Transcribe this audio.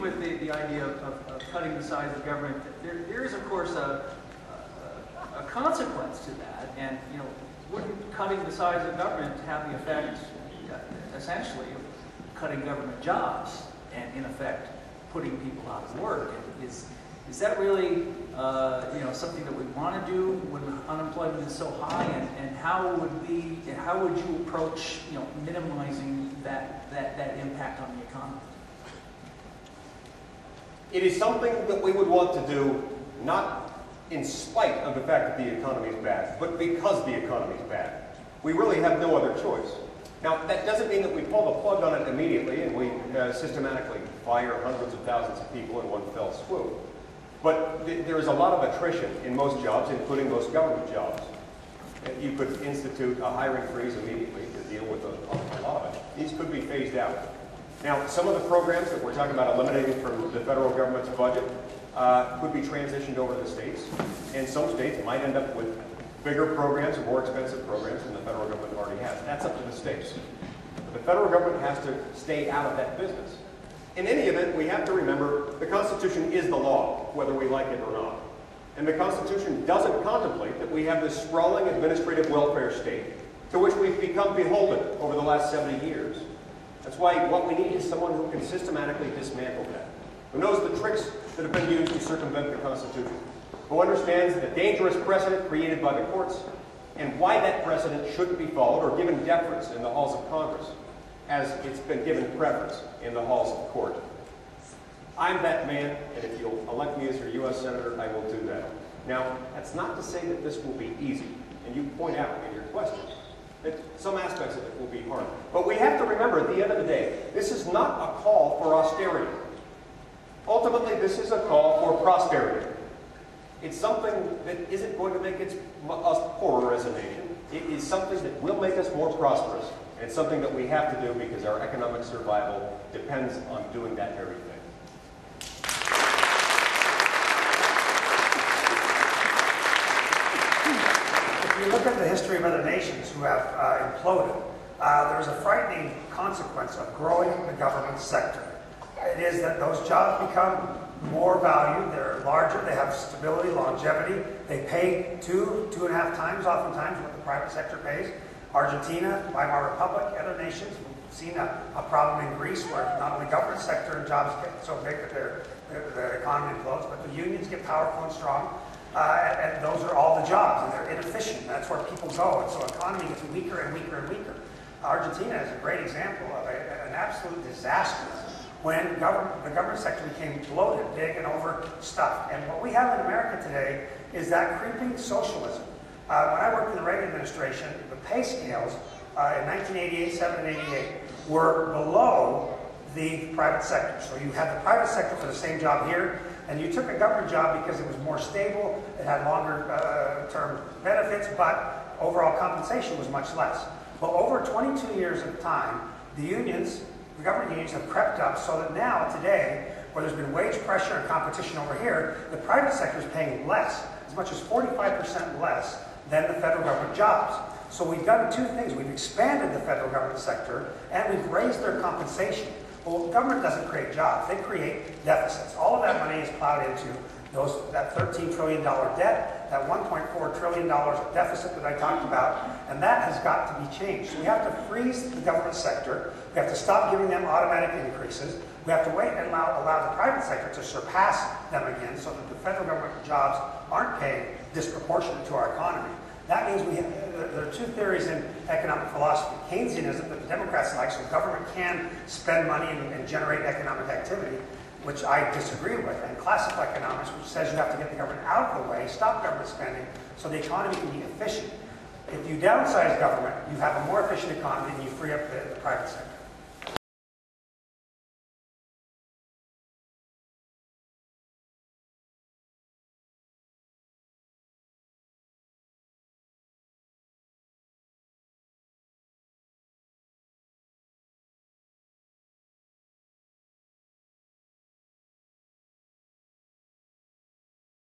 with the idea of cutting the size of government, there is, of course, a consequence to that. And, you know, wouldn't cutting the size of government have the effect, essentially, of cutting government jobs and, in effect, putting people out of work? And is that really, you know, something that we want to do when unemployment is so high? And how would you approach, you know, minimizing that impact on the economy? It is something that we would want to do, not in spite of the fact that the economy is bad, but because the economy is bad. We really have no other choice. Now, that doesn't mean that we pull the plug on it immediately and we systematically fire hundreds of thousands of people in one fell swoop. But there is a lot of attrition in most jobs, including most government jobs. You could institute a hiring freeze immediately to deal with a lot of it. These could be phased out. Now, some of the programs that we're talking about eliminating from the federal government's budget could be transitioned over to the states, and some states might end up with bigger programs or more expensive programs than the federal government already has. That's up to the states. But the federal government has to stay out of that business. In any event, we have to remember the Constitution is the law, whether we like it or not. And the Constitution doesn't contemplate that we have this sprawling administrative welfare state to which we've become beholden over the last 70 years. That's why what we need is someone who can systematically dismantle that, who knows the tricks that have been used to circumvent the Constitution, who understands the dangerous precedent created by the courts and why that precedent shouldn't be followed or given deference in the halls of Congress, as it's been given preference in the halls of court. I'm that man, and if you'll elect me as your U.S. Senator, I will do that. Now, that's not to say that this will be easy, and you point out in your question that some aspects of it will be hard. But we have to remember, at the end of the day, this is not a call for austerity. Ultimately, this is a call for prosperity. It's something that isn't going to make us poorer as a nation. It is something that will make us more prosperous. And it's something that we have to do because our economic survival depends on doing that very thing. If you look at the history of other nations who have imploded, there is a frightening consequence of growing the government sector. It is that those jobs become more valued, they're larger, they have stability, longevity, they pay 2.5 times oftentimes what the private sector pays. Argentina, Weimar Republic, other nations, we've seen a problem in Greece where not only government sector and jobs get so big that the economy implodes, but the unions get powerful and strong. And those are all the jobs, and they're inefficient. That's where people go, and so the economy gets weaker and weaker and weaker. Argentina is a great example of an absolute disaster when the government sector became bloated, big, and overstuffed. And what we have in America today is that creeping socialism. When I worked in the Reagan administration, the pay scales in 1988, 7, and 88 were below the private sector. So you had the private sector for the same job here, and you took a government job because it was more stable, it had longer term benefits, but overall compensation was much less. Well, over 22 years of time, the government unions have crept up so that now, today, where there's been wage pressure and competition over here, the private sector is paying less, as much as 45% less than the federal government jobs. So we've done two things. We've expanded the federal government sector, and we've raised their compensation. Well, government doesn't create jobs. They create deficits. All of that money is plowed into that $13 trillion debt, that $1.4 trillion of deficit that I talked about, and that has got to be changed. So we have to freeze the government sector. We have to stop giving them automatic increases. We have to wait and allow the private sector to surpass them again so that the federal government jobs aren't paying disproportionate to our economy. That means there are two theories in economic philosophy. Keynesianism that the Democrats like, so government can spend money and generate economic activity, which I disagree with, and classical economics, which says you have to get the government out of the way, stop government spending, so the economy can be efficient. If you downsize government, you have a more efficient economy and you free up the private sector.